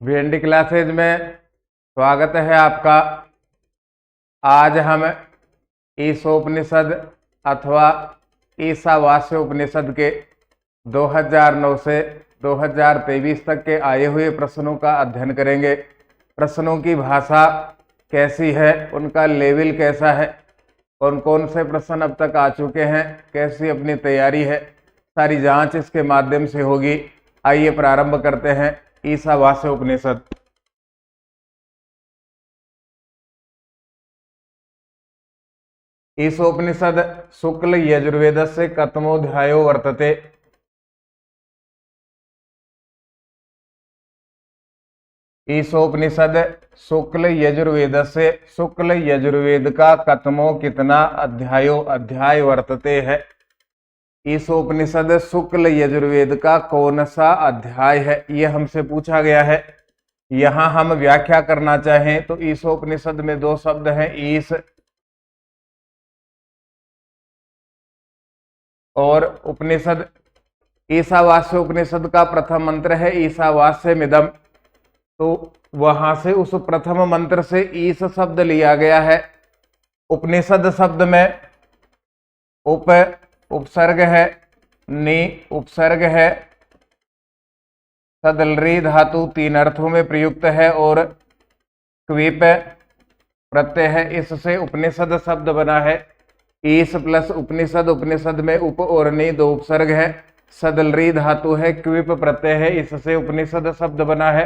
वीएनडी classes में स्वागत है आपका। आज हम ईशोपनिषद अथवा ईशावास्य उपनिषद के 2009 से 2023 तक के आए हुए प्रश्नों का अध्ययन करेंगे। प्रश्नों की भाषा कैसी है, उनका लेवल कैसा है, कौन कौन से प्रश्न अब तक आ चुके हैं, कैसी अपनी तैयारी है, सारी जांच इसके माध्यम से होगी। आइए प्रारंभ करते हैं ईशावास्य उपनिषद। ईशोपनिषद शुक्ल यजुर्वेदस्य कतमोऽध्यायो वर्तते। ईशोपनिषद शुक्ल यजुर्वेदस्य शुक्ल यजुर्वेद का कतमो कितना अध्याय वर्तते है। ईशोपनिषद शुक्ल यजुर्वेद का कौन सा अध्याय है, यह हमसे पूछा गया है। यहां हम व्याख्या करना चाहें तो ईशोपनिषद में दो शब्द हैं, ईश और उपनिषद। ईशावास्य उपनिषद का प्रथम मंत्र है ईशावास्यमिदम्, तो वहां से उस प्रथम मंत्र से ईश शब्द लिया गया है। उपनिषद शब्द में उपसर्ग है, नि उपसर्ग है, सदलरी धातु तीन अर्थों में प्रयुक्त है और क्विप प्रत्यय है। इससे उपनिषद शब्द बना है। ईश प्लस उपनिषद, उपनिषद में उप और नि दो उपसर्ग है, सदलरी धातु है, क्विप प्रत्यय है, इससे उपनिषद शब्द बना है।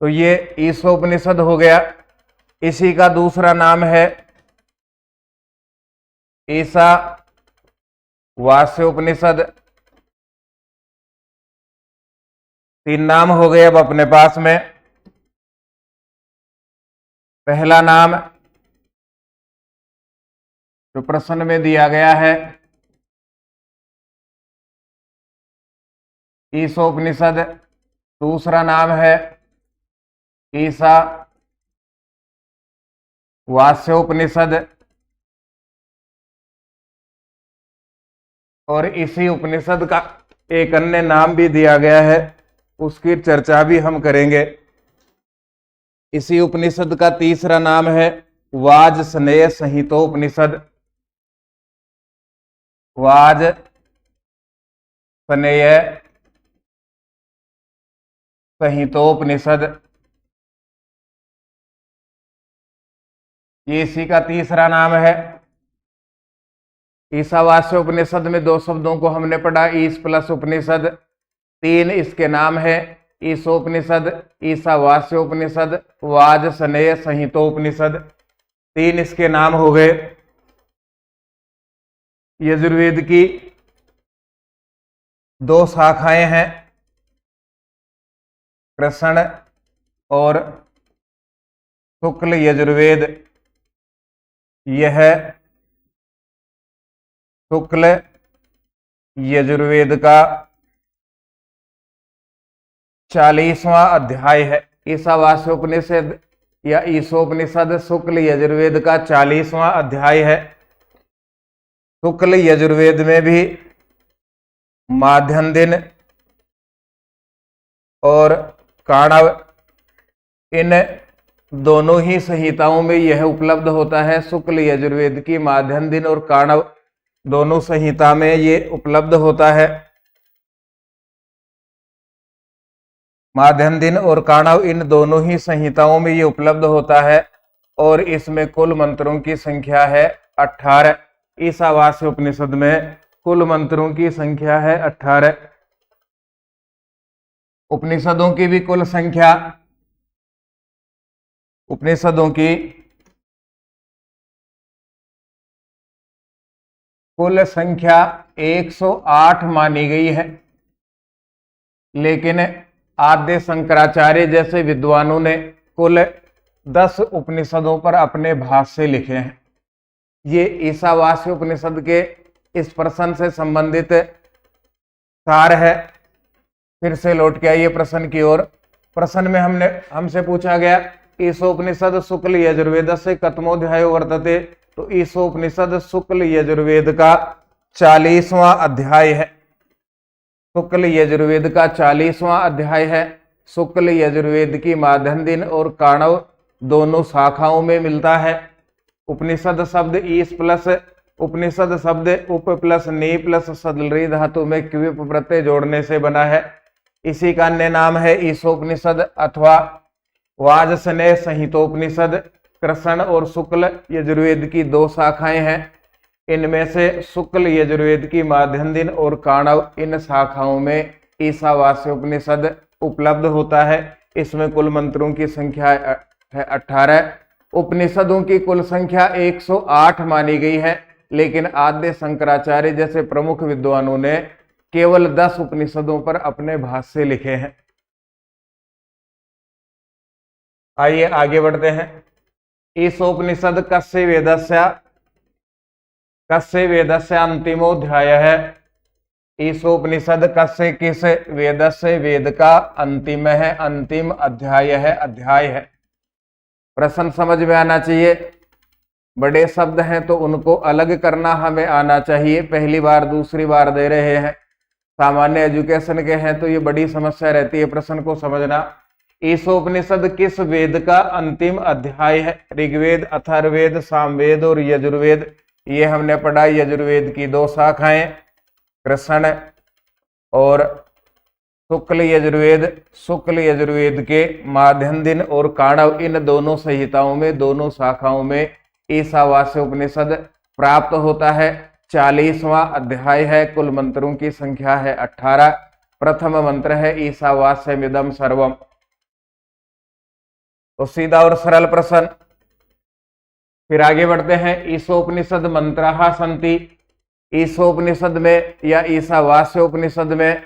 तो ये ईशोपनिषद हो गया। इसी का दूसरा नाम है ईशावास्य उपनिषद। तीन नाम हो गए अब अपने पास में। पहला नाम जो प्रश्न में दिया गया है ईशोपनिषद। दूसरा नाम है ईशावास्योपनिषद और इसी उपनिषद का एक अन्य नाम भी दिया गया है, उसकी चर्चा भी हम करेंगे। इसी उपनिषद का तीसरा नाम है वाजसनेय संहितोपनिषद। वाजसनेय संहितोपनिषद, ये इसी का तीसरा नाम है। ईशावास्य उपनिषद में दो शब्दों को हमने पढ़ा, ईश प्लस उपनिषद। तीन इसके नाम है, ईशोपनिषद, ईशावास्योपनिषद, वाजसनेय संहितोपनिषद। तीन इसके नाम हो गए। यजुर्वेद की दो शाखाएं हैं, कृष्ण और शुक्ल यजुर्वेद। यह शुक्ल यजुर्वेद का 40वां अध्याय है। ईशावास्योपनिषद या ईशोपनिषद शुक्ल यजुर्वेद का 40वां अध्याय है। शुक्ल यजुर्वेद में भी माध्यन्दिन और काणव, इन दोनों ही संहिताओं में यह उपलब्ध होता है। शुक्ल यजुर्वेद की माध्यन्दिन और काणव दोनों संहिता में ये उपलब्ध होता है। माध्यन्दिन और काणव इन दोनों ही संहिताओं में ये उपलब्ध होता है और इसमें कुल मंत्रों की संख्या है 18। ईशावास्य उपनिषद में कुल मंत्रों की संख्या है 18। उपनिषदों की भी कुल संख्या, उपनिषदों की कुल संख्या 108 मानी गई है, लेकिन आद्य शंकराचार्य जैसे विद्वानों ने कुल 10 उपनिषदों पर अपने भाष्य लिखे हैं। ये ईशावास्य उपनिषद के इस प्रश्न से संबंधित सार है। फिर से लौट के आइए प्रश्न की ओर। प्रश्न में हमसे पूछा गया ईशोपनिषद शुक्ल यजुर्वेदस्य कतमोऽध्यायो वर्तते, तो ईशोपनिषद शुक्ल यजुर्वेद का 40वां अध्याय है। शुक्ल यजुर्वेद का 40वां अध्याय है। शुक्ल यजुर्वेद की माध्यन्दिन और काणव दोनों शाखाओं में मिलता है। उपनिषद शब्द ईस प्लस उपनिषद शब्द उप प्लस नी प्लस सदलरी धातु में क्विप प्रत्यय जोड़ने से बना है। इसी का अन्य नाम है ईशोपनिषद अथवा वाजसनेय संहितोपनिषद। कृष्ण और शुक्ल यजुर्वेद की दो शाखाएं हैं। इनमें से शुक्ल यजुर्वेद की माध्यन्दिन और काणव इन शाखाओं में ईशावास्योपनिषद उपलब्ध होता है। इसमें कुल मंत्रों की संख्या है 18। उपनिषदों की कुल संख्या 108 मानी गई है, लेकिन आद्य शंकराचार्य जैसे प्रमुख विद्वानों ने केवल 10 उपनिषदों पर अपने भाष्य लिखे हैं। आइए आगे बढ़ते हैं। ईशोपनिषद कस्य वेदस्य अंतिमोध्याय है। ईशोपनिषद कस्य किस वेदस्य वेद का अंतिम है, अंतिम अध्याय है, अध्याय है। प्रश्न समझ में आना चाहिए। बड़े शब्द हैं तो उनको अलग करना हमें आना चाहिए। पहली बार दूसरी बार दे रहे हैं, सामान्य एजुकेशन के हैं तो ये बड़ी समस्या रहती है प्रश्न को समझना। ईशोपनिषद किस वेद का अंतिम अध्याय है। ऋग्वेद, अथर्ववेद, सामवेद और यजुर्वेद, ये हमने पढ़ा। यजुर्वेद की दो शाखाएं कृष्ण और शुक्ल यजुर्वेद के माध्यन्दिन और काणव इन दोनों संहिताओं में, दोनों शाखाओं में ईशावास्योपनिषद प्राप्त होता है। 40वां अध्याय है। कुल मंत्रों की संख्या है 18। प्रथम मंत्र है ईशावास्यमिदं सर्वम। तो सीधा और सरल प्रश्न। फिर आगे बढ़ते हैं। ईशोपनिषद मंत्राः सन्ति। ईशोपनिषद में या ईशावास्योपनिषद में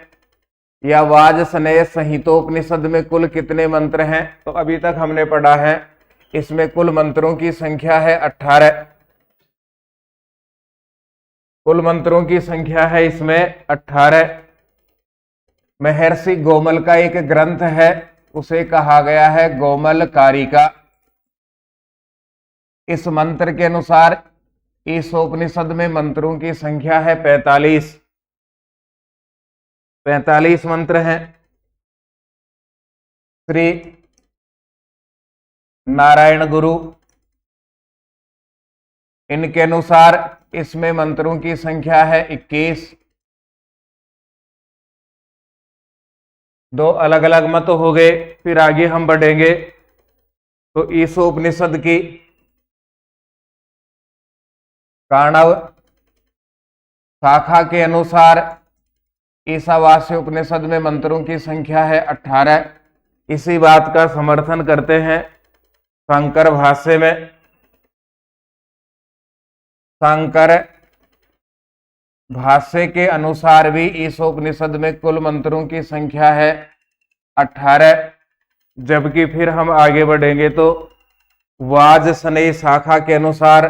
या वाजसनेय संहितोपनिषद में कुल कितने मंत्र हैं। तो अभी तक हमने पढ़ा है इसमें कुल मंत्रों की संख्या है 18। कुल मंत्रों की संख्या है इसमें 18। महर्षि गोमल का एक ग्रंथ है, उसे कहा गया है गोमल कारिका। इस मंत्र के अनुसार ईशोपनिषद में मंत्रों की संख्या है 45 मंत्र हैं। श्री नारायण गुरु, इनके अनुसार इसमें मंत्रों की संख्या है 21। दो अलग अलग मत हो गए। फिर आगे हम बढ़ेंगे तो ईशोपनिषद की काणव शाखा के अनुसार ईशावास्योपनिषद में मंत्रों की संख्या है 18। इसी बात का समर्थन करते हैं शंकर भाष्य में। शंकर भाष्य के अनुसार भी ईशोपनिषद में कुल मंत्रों की संख्या है 18। जबकि फिर हम आगे बढ़ेंगे तो वाजसनेय शाखा के अनुसार,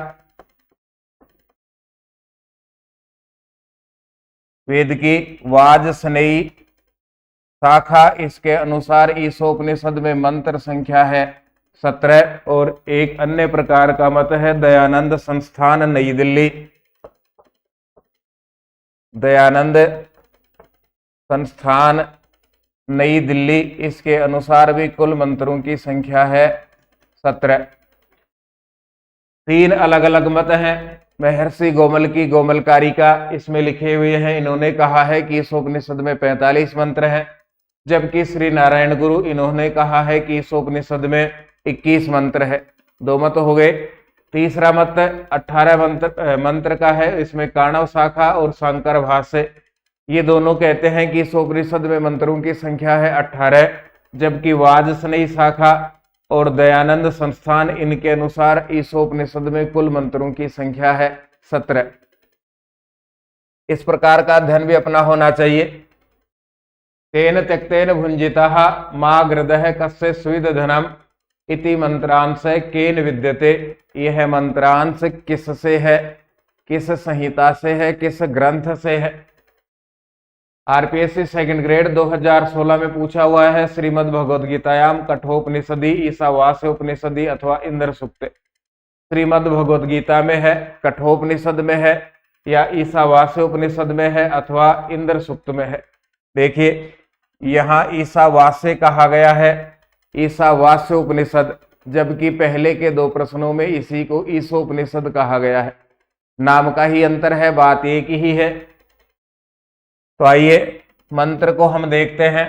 वेद की वाजसनेयी शाखा, इसके अनुसार ईशोपनिषद में मंत्र संख्या है 17। और एक अन्य प्रकार का मत है दयानंद संस्थान नई दिल्ली। दयानंद संस्थान नई दिल्ली, इसके अनुसार भी कुल मंत्रों की संख्या है 17। 3 अलग अलग मत हैं। महर्षि गोमल की गोमल कारिका, इसमें लिखे हुए हैं, इन्होंने कहा है कि ईशोपनिषद में 45 मंत्र हैं। जबकि श्री नारायण गुरु, इन्होंने कहा है कि ईशोपनिषद में 21 मंत्र है। 2 मत हो गए। तीसरा मत 18 मंत्र का है। इसमें काणव शाखा और शंकर भाष्य, ये दोनों कहते हैं कि ईशोपनिषद में मंत्रों की संख्या है 18। जबकि वाजसनेयी शाखा और दयानंद संस्थान, इनके अनुसार ईशोपनिषद में कुल मंत्रों की संख्या है 17। इस प्रकार का अध्ययन भी अपना होना चाहिए। तेन त्यक्तेन भुंजितः मा गृदः कस्य स्विद धनम इति मंत्रांश केन विद्यते। यह मंत्रांश किससे है, किस संहिता से है, किस ग्रंथ से है। आरपीएससी सेकंड ग्रेड 2016 में पूछा हुआ है। श्रीमद् भगवद गीतायाम कठोपनिषदि ईशावास्योपनिषदि अथवा इंद्र सूक्त। श्रीमद् भगवद गीता में है, कठोपनिषद में है, या ईशावास्योपनिषद में है अथवा इंद्र सूक्त में है। देखिए यहाँ ईशावास्य कहा गया है, ईशावास्य उपनिषद, जबकि पहले के दो प्रश्नों में इसी को ईशोपनिषद कहा गया है। नाम का ही अंतर है, बात एक ही है। तो आइए मंत्र को हम देखते हैं।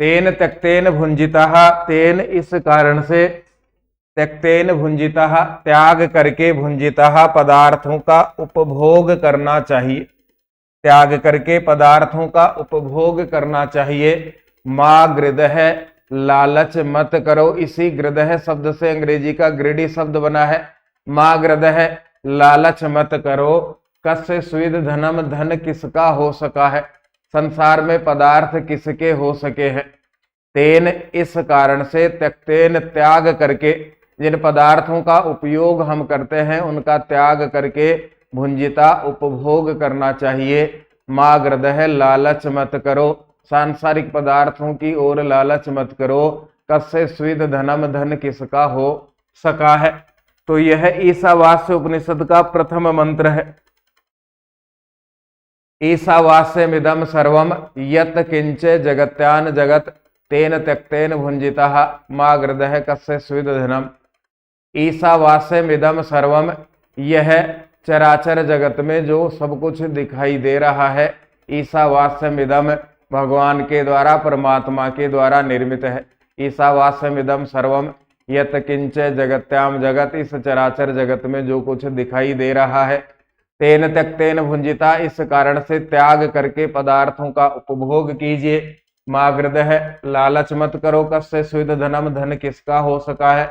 तेन त्यक्तेन भुंजितः, तेन इस कारण से, त्यक्तेन भुंजितः त्याग करके, भुंजितः पदार्थों का उपभोग करना चाहिए, त्याग करके पदार्थों का उपभोग करना चाहिए। माँ गृदह, लालच मत करो। इसी गृदह शब्द से अंग्रेजी का ग्रेडी शब्द बना है। माँ गृदह, लालच मत करो। कस्य स्विद धनम, धन किसका हो सका है, संसार में पदार्थ किसके हो सके हैं। तेन इस कारण से, त्यक्तेन त्याग करके, जिन पदार्थों का उपयोग हम करते हैं उनका त्याग करके, भुंजिता उपभोग करना चाहिए। माँ गृदह, लालच मत करो, सांसारिक पदार्थों की ओर लालच मत करो। कस्य स्विद धनम, धन किसका हो सका है। तो यह ईशावास्य उपनिषद का प्रथम मंत्र है। ईशावास्यमिदं सर्वम यत् किंच जगत्यान जगत, तेन त्यक्तेन भुंजितः मा गृदः कस्य स्विद धनम। ईशावास्यमिदं सर्वम, यह चराचर जगत में जो सब कुछ दिखाई दे रहा है, ईशावास्यमिदं भगवान के द्वारा, परमात्मा के द्वारा निर्मित है। ईशावास्यमिदं सर्वम यत् किंच जगत्याम जगत, इस चराचर जगत में जो कुछ दिखाई दे रहा है। तेन त्यक्तेन भुंजिता, इस कारण से त्याग करके पदार्थों का उपभोग कीजिए। माँ गृदः, लालच मत करो। कस्य स्विद धनम, धन किसका हो सका है।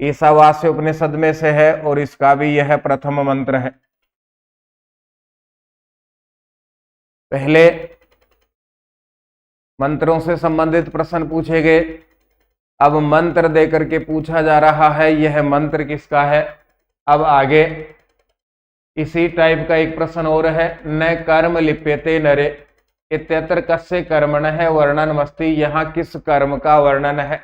ईशावास्य उपनिषद में से है और इसका भी यह प्रथम मंत्र है। पहले मंत्रों से संबंधित प्रश्न पूछे गए, अब मंत्र देकर के पूछा जा रहा है यह मंत्र किसका है। अब आगे इसी टाइप का एक प्रश्न और है। न कर्म लिप्यते नरे इत्यत्र कस्य कर्मण है वर्णन मस्ति, यहाँ किस कर्म का वर्णन है।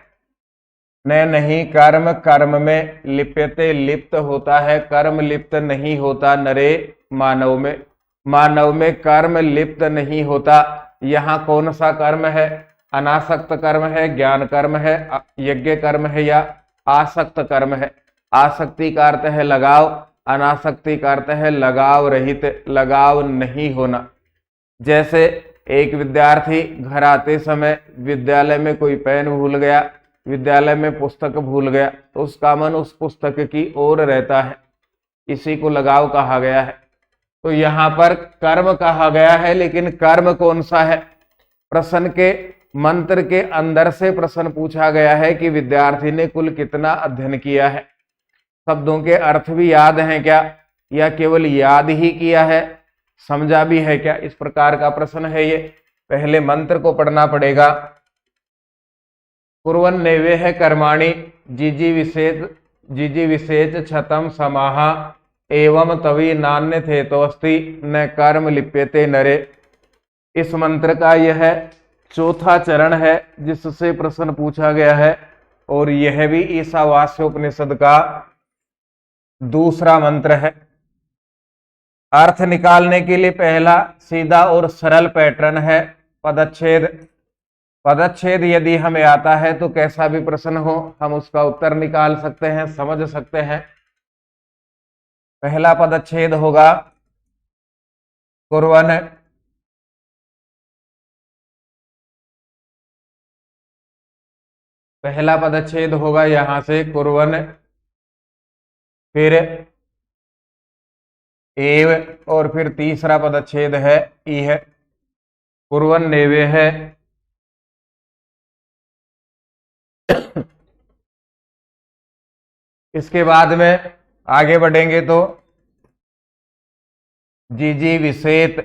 न नहीं कर्म, कर्म में, लिप्यते लिप्त होता है, कर्म लिप्त नहीं होता। नरे मानव में, मानव में कर्म लिप्त नहीं होता। यहाँ कौन सा कर्म है, अनासक्त कर्म है, ज्ञान कर्म है, यज्ञ कर्म है या आसक्त कर्म है। आसक्ति का अर्थ है लगाव, अनासक्ति का अर्थ है लगाव रहित, लगाव नहीं होना। जैसे एक विद्यार्थी घर आते समय विद्यालय में कोई पेन भूल गया, विद्यालय में पुस्तक भूल गया, तो उसका मन उस पुस्तक की ओर रहता है, इसी को लगाव कहा गया है। तो यहाँ पर कर्म कहा गया है, लेकिन कर्म कौन सा है। प्रश्न के मंत्र के अंदर से प्रश्न पूछा गया है कि विद्यार्थी ने कुल कितना अध्ययन किया है, शब्दों के अर्थ भी याद हैं क्या, या केवल याद ही किया है, समझा भी है क्या, इस प्रकार का प्रश्न है ये। पहले मंत्र को पढ़ना पड़ेगा। कुर्वन् नैवेह कर्माणि जिजी विशेष छतम समाहा एवं तवी नान्य थेतोस्ति न कर्म लिप्यते नरे। इस मंत्र का यह चौथा चरण है जिससे प्रश्न पूछा गया है, और यह भी ईशावास्योपनिषद का दूसरा मंत्र है। अर्थ निकालने के लिए पहला सीधा और सरल पैटर्न है पदच्छेद। पदच्छेद यदि हमें आता है तो कैसा भी प्रश्न हो हम उसका उत्तर निकाल सकते हैं, समझ सकते हैं। पहला पदच्छेद होगा कुर्वन्, पहला पदच्छेद होगा यहां से कुर्वन्, फिर एव, और फिर तीसरा पदच्छेद है इह। कुर्वन् नैवेह, इसके बाद में आगे बढ़ेंगे तो जी विषेत,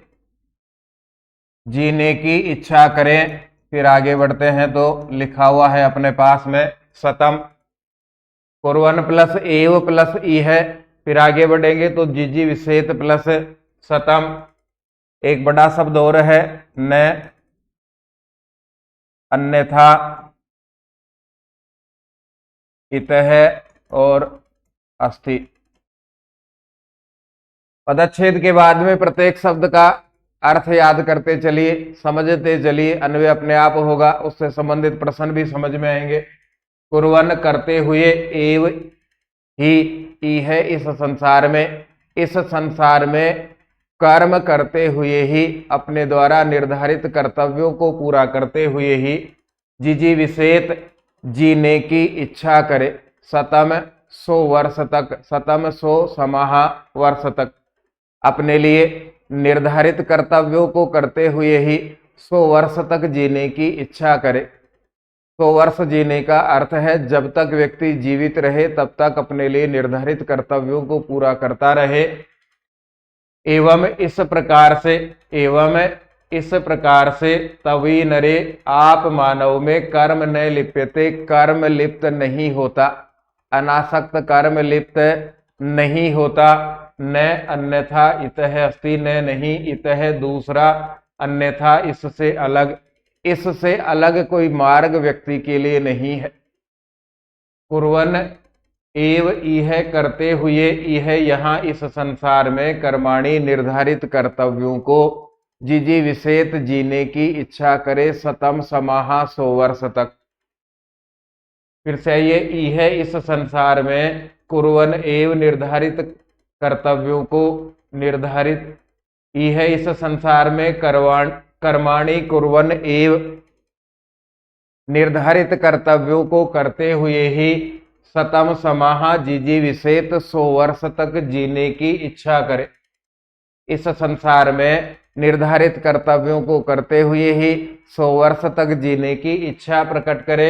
जीने की इच्छा करें। फिर आगे बढ़ते हैं तो लिखा हुआ है अपने पास में सतम। कुर्वन् प्लस एव प्लस ई है, फिर आगे बढ़ेंगे तो जी विषेत प्लस सतम। एक बड़ा शब्द और है न, अन्यथा, इतः और अस्ति। पदच्छेद के बाद में प्रत्येक शब्द का अर्थ याद करते चलिए, समझते चलिए, अन्वय अपने आप होगा, उससे संबंधित प्रश्न भी समझ में आएंगे। कुर्वन् करते हुए, एव ही, ई है इस संसार में, इस संसार में कर्म करते हुए ही, अपने द्वारा निर्धारित कर्तव्यों को पूरा करते हुए ही, जिजीविषेत जीने की इच्छा करे, शतम 100 वर्ष तक, शतम 100 समाह वर्ष तक, अपने लिए निर्धारित कर्तव्यों को करते हुए ही 100 वर्ष तक जीने की इच्छा करे। 100 वर्ष जीने का अर्थ है जब तक व्यक्ति जीवित रहे तब तक अपने लिए निर्धारित कर्तव्यों को पूरा करता रहे। एवं इस प्रकार से तवी नरे, आप मानव में कर्म न लिप्यते, कर्म लिप्त नहीं होता, अनासक्त कर्म लिप्त नहीं होता। न अन्यथा इतः अस्ति, न नहीं इतः दूसरा, अन्यथा इससे अलग कोई मार्ग व्यक्ति के लिए नहीं है। कुर्वन् एव इह करते हुए, इह यहाँ इस संसार में कर्माणि निर्धारित कर्तव्यों को जिजीविषेत जीने की इच्छा करे, शतम समाह 100 वर्ष तक। फिर से ये इह इस संसार में, कुर्वन् एव निर्धारित कर्तव्यों को, निर्धारित इह इस संसार में कर्माणि कुर्वन् एव, निर्धारित कर्तव्यों को करते हुए ही, शतम समाह जिजीविषेत 100 वर्ष तक जीने की इच्छा करे। इस संसार में निर्धारित कर्तव्यों को करते हुए ही 100 वर्ष तक जीने की इच्छा प्रकट करे।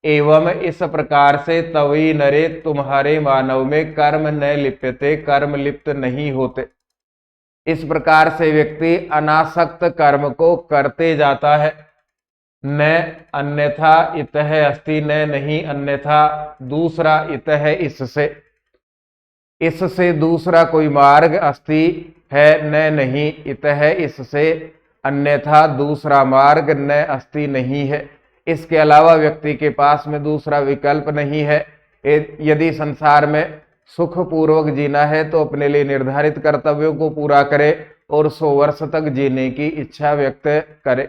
एवं इस प्रकार से तवी नरे, तुम्हारे मानव में कर्म न लिप्यते, कर्म लिप्त नहीं होते। इस प्रकार से व्यक्ति अनासक्त कर्म को करते जाता है। न अन्यथा इतः अस्ति, न नहीं अन्यथा दूसरा, इतः इससे दूसरा कोई मार्ग अस्ति है, न नहीं इतः इससे, अन्यथा दूसरा मार्ग न अस्ति नहीं है। इसके अलावा व्यक्ति के पास में दूसरा विकल्प नहीं है। यदि संसार में सुख पूर्वक जीना है तो अपने लिए निर्धारित कर्तव्यों को पूरा करे और 100 वर्ष तक जीने की इच्छा व्यक्त करे।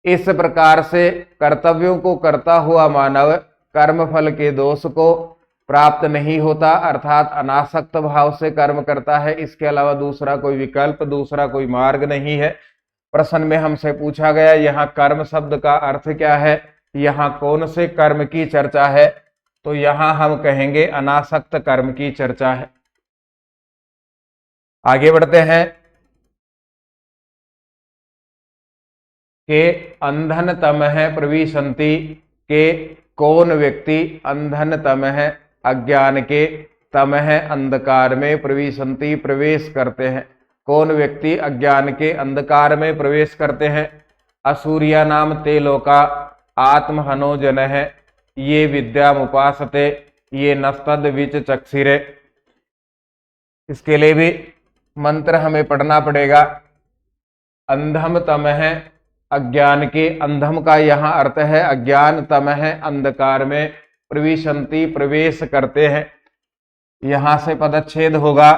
इस प्रकार से कर्तव्यों को करता हुआ मानव कर्मफल के दोष को प्राप्त नहीं होता, अर्थात अनासक्त भाव से कर्म करता है। इसके अलावा दूसरा कोई विकल्प, दूसरा कोई मार्ग नहीं है। प्रश्न में हमसे पूछा गया यहाँ कर्म शब्द का अर्थ क्या है, यहाँ कौन से कर्म की चर्चा है, तो यहाँ हम कहेंगे अनासक्त कर्म की चर्चा है। आगे बढ़ते हैं के अंधन तमः प्रविशन्ति, के कौन व्यक्ति अंधन तमः अज्ञान के, तमः अंधकार में, प्रविशन्ति प्रवेश करते हैं। कौन व्यक्ति अज्ञान के अंधकार में प्रवेश करते हैं। असूर्या नाम ते लोका आत्महनो जनः, ये विद्यामुपासते ये नस्तद विच चक्षिरे। इसके लिए भी मंत्र हमें पढ़ना पड़ेगा। अंधम तमः, अज्ञान के, अंधम का यहाँ अर्थ है अज्ञान, तमः अंधकार में, प्रविशन्ति प्रवेश करते हैं। यहां से पदच्छेद होगा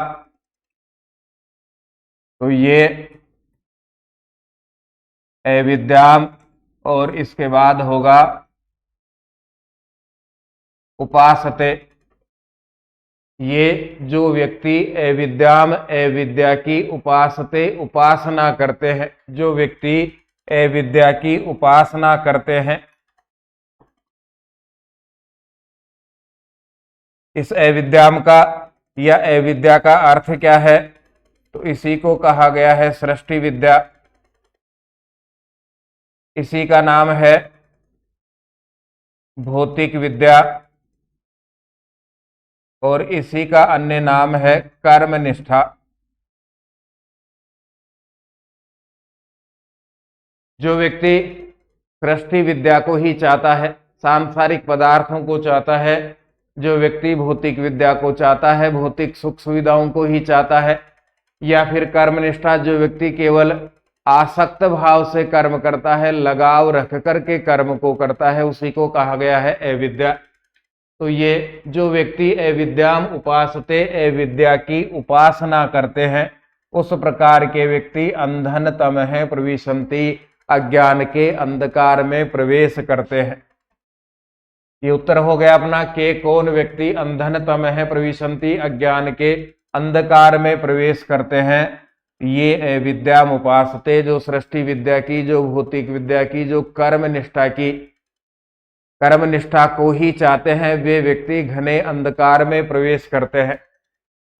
तो ये अविद्याम और इसके बाद होगा उपासते। ये जो व्यक्ति अविद्याम, अविद्या की, उपासते उपासना करते हैं, जो व्यक्ति अविद्या की उपासना करते हैं। इस अविद्याम का या अविद्या का अर्थ क्या है, तो इसी को कहा गया है सृष्टि विद्या। इसी का नाम है भौतिक विद्या और इसी का अन्य नाम है कर्मनिष्ठा। जो व्यक्ति सृष्टि विद्या को ही चाहता है, सांसारिक पदार्थों को चाहता है, जो व्यक्ति भौतिक विद्या को चाहता है, भौतिक सुख सुविधाओं को ही चाहता है, या फिर कर्मनिष्ठा, जो व्यक्ति केवल आसक्त भाव से कर्म करता है, लगाव रख करके कर्म को करता है, उसी को कहा गया है अविद्या। तो ये जो व्यक्ति अविद्याम उपासते, अविद्या की उपासना करते हैं, उस प्रकार के व्यक्ति अंधन तमः प्रविशन्ति, अज्ञान के अंधकार में प्रवेश करते हैं। ये उत्तर हो गया अपना के कौन व्यक्ति अंधन तमः प्रविशन्ति, अज्ञान के अंधकार में प्रवेश करते हैं। ये विद्याम उपासते, जो सृष्टि विद्या की, जो भौतिक विद्या की, जो कर्म निष्ठा की, कर्म निष्ठा को ही चाहते हैं, वे व्यक्ति घने अंधकार में प्रवेश करते हैं।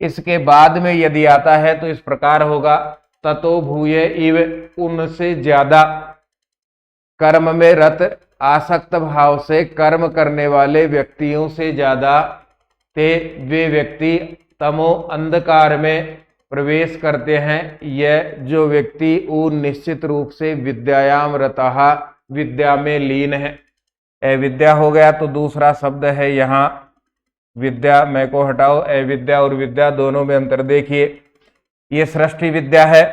इसके बाद में यदि आता है तो इस प्रकार होगा, ततो भूय इव, उनसे ज्यादा कर्म में रत आसक्त भाव से कर्म करने वाले व्यक्तियों से ज्यादा ते वे व्यक्ति तमो अंधकार में प्रवेश करते हैं। यह जो व्यक्ति निश्चित रूप से विद्यायाम रतः, विद्या में लीन है। अविद्या हो गया तो दूसरा शब्द है यहाँ विद्या, मैं को हटाओ, अविद्या और विद्या दोनों में अंतर देखिए। ये सृष्टि विद्या है,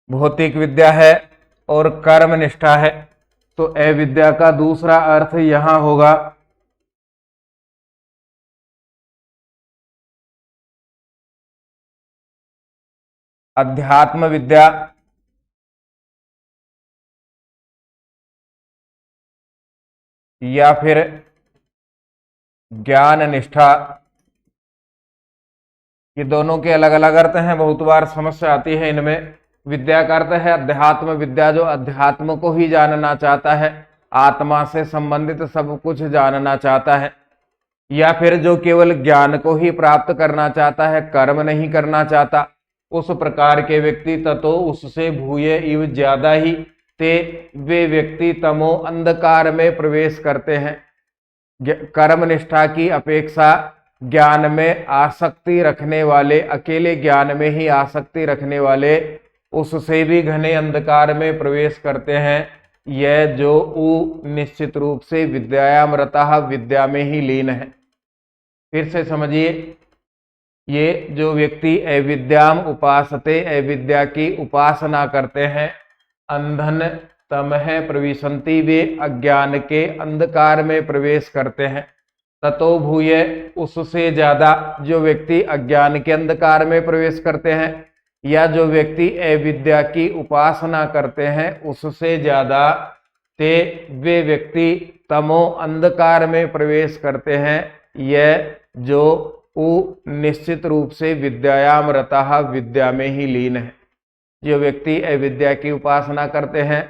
भौतिक विद्या है और कर्म निष्ठा है। तो अविद्या का दूसरा अर्थ यहां होगा अध्यात्म विद्या, या फिर ज्ञान निष्ठा। ये दोनों के अलग अलग अर्थ हैं, बहुत बार समस्या आती है इनमें। विद्या का अर्थ है अध्यात्म विद्या, जो अध्यात्म को ही जानना चाहता है, आत्मा से संबंधित सब कुछ जानना चाहता है। या फिर जो केवल ज्ञान को ही प्राप्त करना चाहता है, कर्म नहीं करना चाहता, उस प्रकार के व्यक्ति ततो उससे भूये इव ज्यादा ही ते वे व्यक्ति तमो अंधकार में प्रवेश करते हैं। कर्म निष्ठा की अपेक्षा ज्ञान में आसक्ति रखने वाले, अकेले ज्ञान में ही आसक्ति रखने वाले, उससे भी घने अंधकार में प्रवेश करते हैं। यह जो निश्चित रूप से विद्यायाम रतः, विद्या में ही लीन है। फिर से समझिए, ये जो व्यक्ति अविद्याम उपासते, अविद्या की उपासना करते हैं, अंधन तमः प्रविशन्ति, वे अज्ञान के अंधकार में प्रवेश करते हैं। ततो भूय, उससे ज्यादा जो व्यक्ति अज्ञान के अंधकार में प्रवेश करते हैं, या जो व्यक्ति अविद्या की उपासना करते हैं, उससे ज्यादा ते वे व्यक्ति तमो अंधकार में प्रवेश करते हैं। यह जो निश्चित रूप से विद्यायाम रतः, विद्या में ही लीन है। जो व्यक्ति अविद्या की उपासना करते हैं,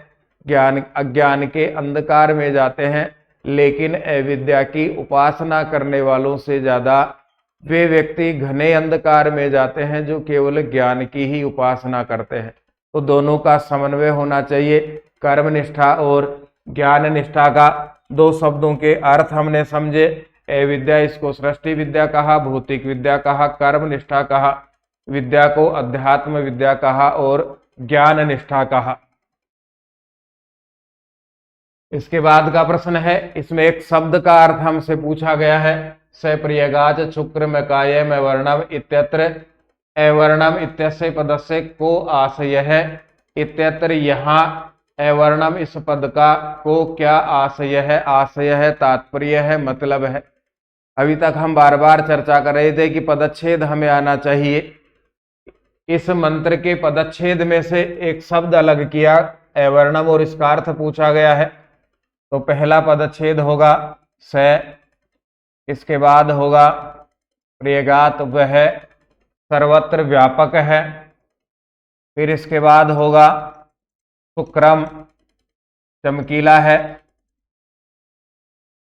अज्ञान के अंधकार में जाते हैं, लेकिन अविद्या की उपासना करने वालों से ज्यादा वे व्यक्ति घने अंधकार में जाते हैं, जो केवल ज्ञान की ही उपासना करते हैं। तो दोनों का समन्वय होना चाहिए। कर्म निष्ठा और ज्ञान निष्ठा का दो शब्दों के अर्थ हमने समझे। अविद्या, इसको सृष्टि विद्या कहा, भौतिक विद्या कहा, कर्म निष्ठा कहा, विद्या को अध्यात्म विद्या कहा और ज्ञान निष्ठा कहा। इसके बाद का प्रश्न है, इसमें एक शब्द का अर्थ हमसे पूछा गया है, सप्रियगाच शुक्र मकाय में वर्णम इत्यत्र, अवर्णम इत्यस्य पदस्य को आशय है। इत्यत्र यहाँ अवर्णम इस पद का को क्या आशय है? आशय है, तात्पर्य है, मतलब है। अभी तक हम बार बार चर्चा कर रहे थे कि पदच्छेद हमें आना चाहिए। इस मंत्र के पदच्छेद में से एक शब्द अलग किया अवर्णम और इसका अर्थ पूछा गया है। तो पहला पदच्छेद होगा स, इसके बाद होगा प्रियगात, वह सर्वत्र व्यापक है। फिर इसके बाद होगा शुक्रम, चमकीला है,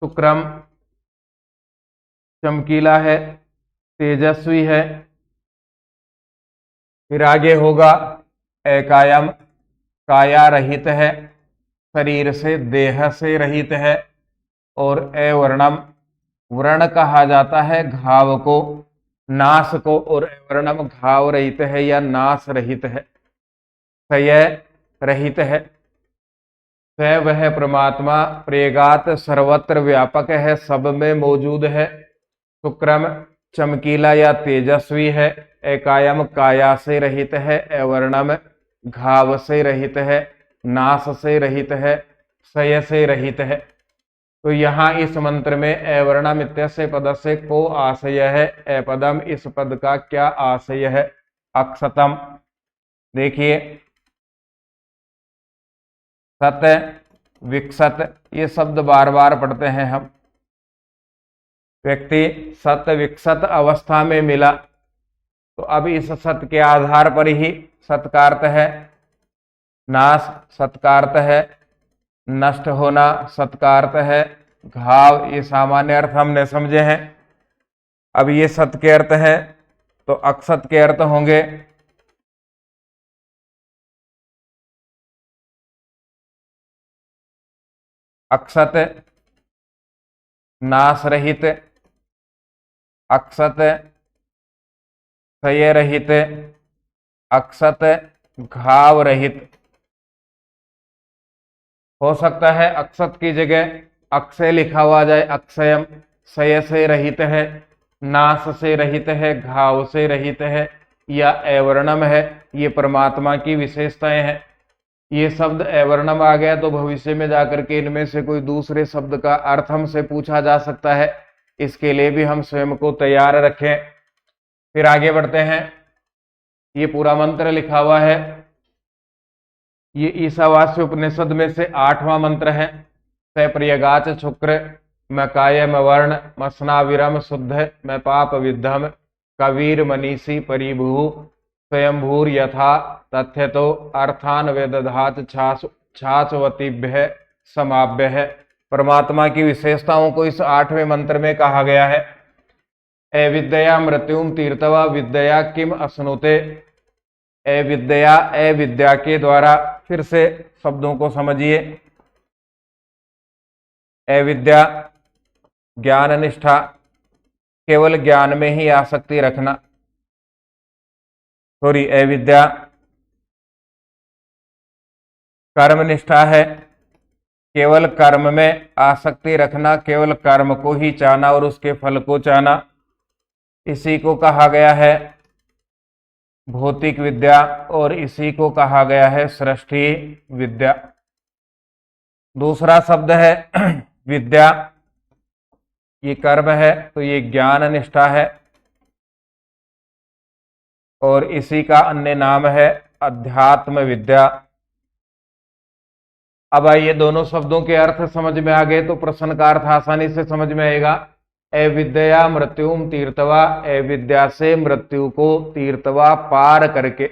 शुक्रम चमकीला है, तेजस्वी है। फिर आगे होगा एकायम, काया रहित है, शरीर से, देह से रहित है। और अवर्णम, व्रण कहा जाता है घाव को, नाश को, और अवर्णम घाव रहित है या नाश रहित है, क्षय रहित है। स वह परमात्मा प्रेगात सर्वत्र व्यापक है, सब में मौजूद है। शुक्रम चमकीला या तेजस्वी है, एकायम काया से रहित है, अवर्णम घाव से रहित है, नाश से रहित है, क्षय से रहित है। तो यहाँ इस मंत्र में अवर्णम इत्यस्य पदस्य को आशय है, अपदम इस पद का क्या आशय है? अक्षतम। देखिए सत विकसत, ये शब्द बार बार पढ़ते हैं हम। व्यक्ति सत विकसत अवस्था में मिला, तो अब इस सत के आधार पर ही सत का अर्थ है नाश, सत का अर्थ है नष्ट होना, सत का अर्थ है घाव। ये सामान्य अर्थ हमने समझे हैं। अब ये सत के अर्थ है, तो अक्षत के अर्थ होंगे अक्षत नाश रहित, अक्षत क्षय रहित, अक्षत घाव रहित। हो सकता है अक्षत की जगह अक्षय लिखा हुआ जाए, अक्षयम। क्षय से रहित है, नाश से रहित है, घाव से रहित है, या अवर्णम है। ये परमात्मा की विशेषताएं हैं। ये शब्द अवर्णम आ गया तो भविष्य में जाकर के इनमें से कोई दूसरे शब्द का अर्थ हमसे पूछा जा सकता है। इसके लिए भी हम स्वयं को तैयार रखें। फिर आगे बढ़ते हैं। ये पूरा मंत्र लिखा हुआ है, ये ईशावास्य उपनिषद में से 8वां मंत्र है। सप्रियगाच शुक्र मकायम वर्ण मसनाविरम शुद्ध मैं पाप विद्धम कबीर मनीषी परिभू स्वयंभूर यथा तथ्य तो अर्थान वेदधात छाछवतीभ्य समाभ्य है। परमात्मा की विशेषताओं को इस 8वें मंत्र में कहा गया है। अविद्या मृत्युम तीर्थवा विद्या किम अश्नुते। अविद्या, अविद्या के द्वारा, फिर से शब्दों को समझिए। अविद्या ज्ञान निष्ठा, केवल ज्ञान में ही आसक्ति रखना। सॉरी, अविद्या कर्म निष्ठा है, केवल कर्म में आसक्ति रखना, केवल कर्म को ही चाहना और उसके फल को चाहना। इसी को कहा गया है भौतिक विद्या और इसी को कहा गया है सृष्टि विद्या। दूसरा शब्द है विद्या, ये कर्म है तो ये ज्ञान निष्ठा है और इसी का अन्य नाम है अध्यात्म विद्या। अब आइए दोनों शब्दों के अर्थ समझ में आ गए तो प्रश्न का अर्थ आसानी से समझ में आएगा। अविद्या मृत्युम तीर्थवा, अविद्या से मृत्यु को तीर्थवा पार करके,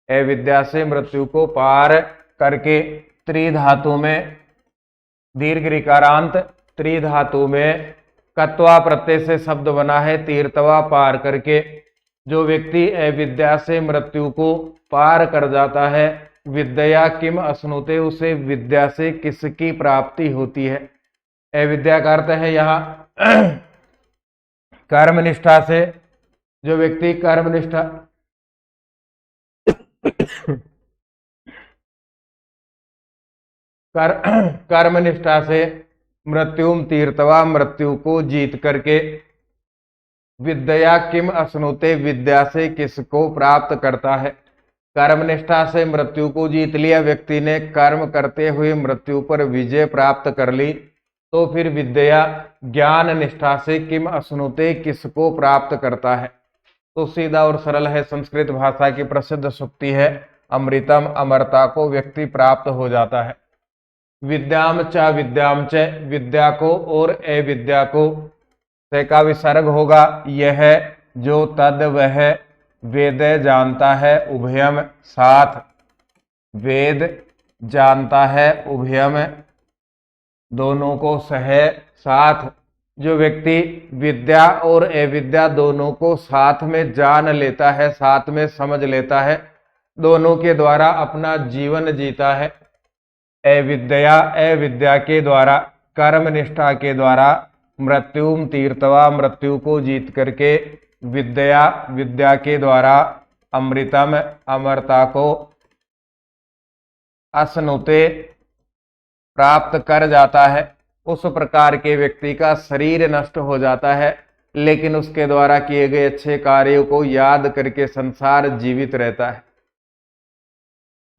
अविद्या से मृत्यु को पार करके। त्रिधातु में दीर्घ ऋकारांत, त्रिधातु में कत्वा प्रत्यय से शब्द बना है तीर्थवा पार करके। जो व्यक्ति अविद्या से मृत्यु को पार कर जाता है, विद्या किम अश्नुते, उसे विद्या से किसकी प्राप्ति होती है। अविद्या का अर्थ है यहाँ कर्मनिष्ठा से। जो व्यक्ति कर्मनिष्ठा कर्मनिष्ठा से मृत्युम तीर्थवा, मृत्यु को जीत करके, विद्या किम अश्नुते, विद्या से किसको प्राप्त करता है। कर्मनिष्ठा से मृत्यु को जीत लिया व्यक्ति ने, कर्म करते हुए मृत्यु पर विजय प्राप्त कर ली, तो फिर विद्या ज्ञान निष्ठा से किम अश्नुते, किसको प्राप्त करता है। तो सीधा और सरल है, संस्कृत भाषा की प्रसिद्ध सूक्ति है, अमृतम, अमरता को व्यक्ति प्राप्त हो जाता है। विद्याम च विद्याम च, विद्या को और अविद्या को से का विसर्ग होगा। यह जो तद वह वेद जानता है, उभयम साथ, वेद जानता है, उभयम दोनों को सह साथ। जो व्यक्ति विद्या और अविद्या दोनों को साथ में जान लेता है, साथ में समझ लेता है, दोनों के द्वारा अपना जीवन जीता है। अविद्या, अविद्या के द्वारा, कर्म निष्ठा के द्वारा, मृत्युम तीर्थवा, मृत्यु को जीत करके, विद्या, विद्या के द्वारा, अमृतम, अमरता को, अश्नुते प्राप्त कर जाता है। उस प्रकार के व्यक्ति का शरीर नष्ट हो जाता है, लेकिन उसके द्वारा किए गए अच्छे कार्यों को याद करके संसार जीवित रहता है।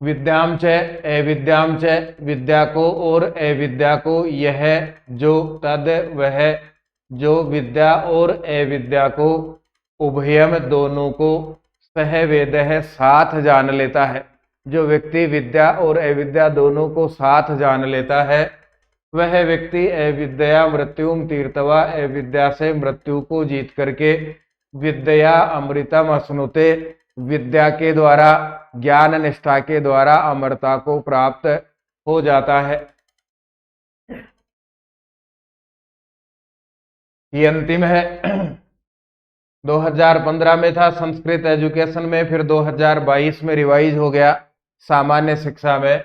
विद्याम च अविद्याम च, विद्या को और अविद्या को, यह जो तद वह, जो विद्या और अविद्या को, उभयम दोनों को, सह वेदः साथ जान लेता है। जो व्यक्ति विद्या और अविद्या दोनों को साथ जान लेता है वह व्यक्ति अविद्या मृत्युम तीर्थवा, अविद्या से मृत्यु को जीत करके विद्या अमृतम अश्नुते, विद्या के द्वारा ज्ञान निष्ठा के द्वारा अमरता को प्राप्त हो जाता है। ये अंतिम है। 2015 में था संस्कृत एजुकेशन में, फिर 2022 में रिवाइज हो गया सामान्य शिक्षा में।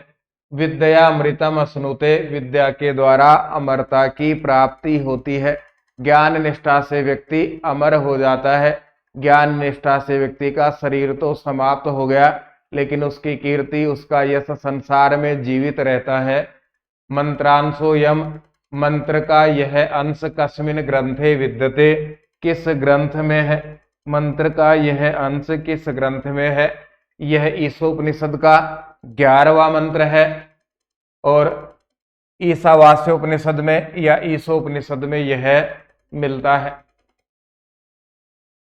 विद्या अमृतम अश्नुते, विद्या के द्वारा अमरता की प्राप्ति होती है। ज्ञान निष्ठा से व्यक्ति अमर हो जाता है। ज्ञान निष्ठा से व्यक्ति का शरीर तो समाप्त हो गया, लेकिन उसकी कीर्ति, उसका यश संसार में जीवित रहता है। मंत्रांशो यम, मंत्र का यह अंश कस्मिन ग्रंथे विद्यते, किस ग्रंथ में है? मंत्र का यह अंश किस ग्रंथ में है? यह ईशोपनिषद का 11वां मंत्र है और ईशावास्योपनिषद में या ईशोपनिषद में यह मिलता है।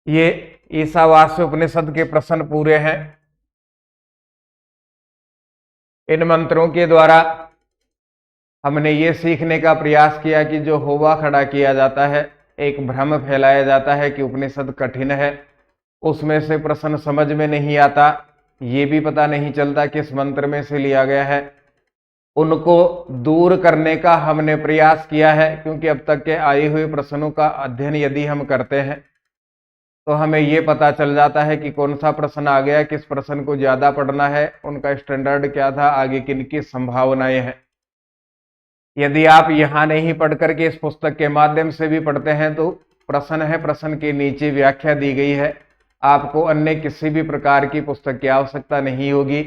ये ईशावास्योपनिषद के प्रश्न पूरे हैं। इन मंत्रों के द्वारा हमने ये सीखने का प्रयास किया कि जो होवा खड़ा किया जाता है, एक भ्रम फैलाया जाता है कि उपनिषद कठिन है, उसमें से प्रश्न समझ में नहीं आता, ये भी पता नहीं चलता किस मंत्र में से लिया गया है, उनको दूर करने का हमने प्रयास किया है। क्योंकि अब तक के आए हुए प्रश्नों का अध्ययन यदि हम करते हैं तो हमें ये पता चल जाता है कि कौन सा प्रश्न आ गया, किस प्रश्न को ज़्यादा पढ़ना है, उनका स्टैंडर्ड क्या था, आगे किन की संभावनाएं हैं। यदि आप यहाँ नहीं पढ़ करके इस पुस्तक के माध्यम से भी पढ़ते हैं तो प्रश्न है, प्रश्न के नीचे व्याख्या दी गई है। आपको अन्य किसी भी प्रकार की पुस्तक की आवश्यकता नहीं होगी।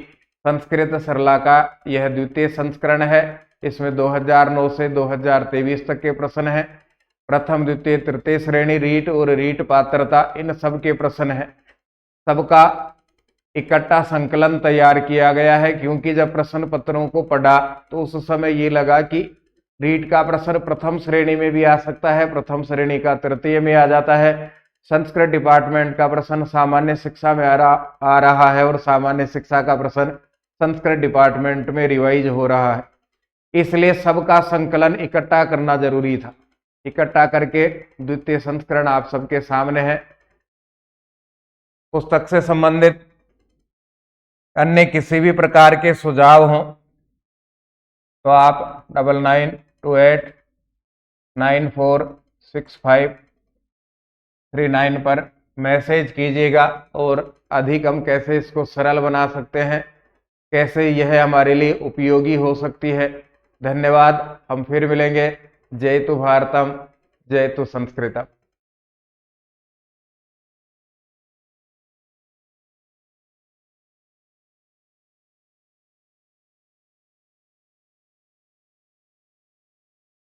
संस्कृत सरला का यह द्वितीय संस्करण है। इसमें 2009 से 2023 तक के प्रश्न हैं। प्रथम द्वितीय तृतीय श्रेणी रीट और रीट पात्रता, इन सब के प्रश्न हैं। सबका इकट्ठा संकलन तैयार किया गया है। क्योंकि जब प्रश्न पत्रों को पढ़ा तो उस समय ये लगा कि रीट का प्रश्न प्रथम श्रेणी में भी आ सकता है, प्रथम श्रेणी का तृतीय में आ जाता है। संस्कृत डिपार्टमेंट का प्रश्न सामान्य शिक्षा में आ रहा है और सामान्य शिक्षा का प्रश्न संस्कृत डिपार्टमेंट में रिवाइज हो रहा है। इसलिए सबका संकलन इकट्ठा करना जरूरी था। इकट्ठा करके द्वितीय संस्करण आप सबके सामने है। पुस्तक से संबंधित अन्य किसी भी प्रकार के सुझाव हों तो आप 9928946539 पर मैसेज कीजिएगा और अधिक हम कैसे इसको सरल बना सकते हैं, कैसे यह हमारे लिए उपयोगी हो सकती है। धन्यवाद। हम फिर मिलेंगे। जय तु भारतम, जय तु संस्कृतम।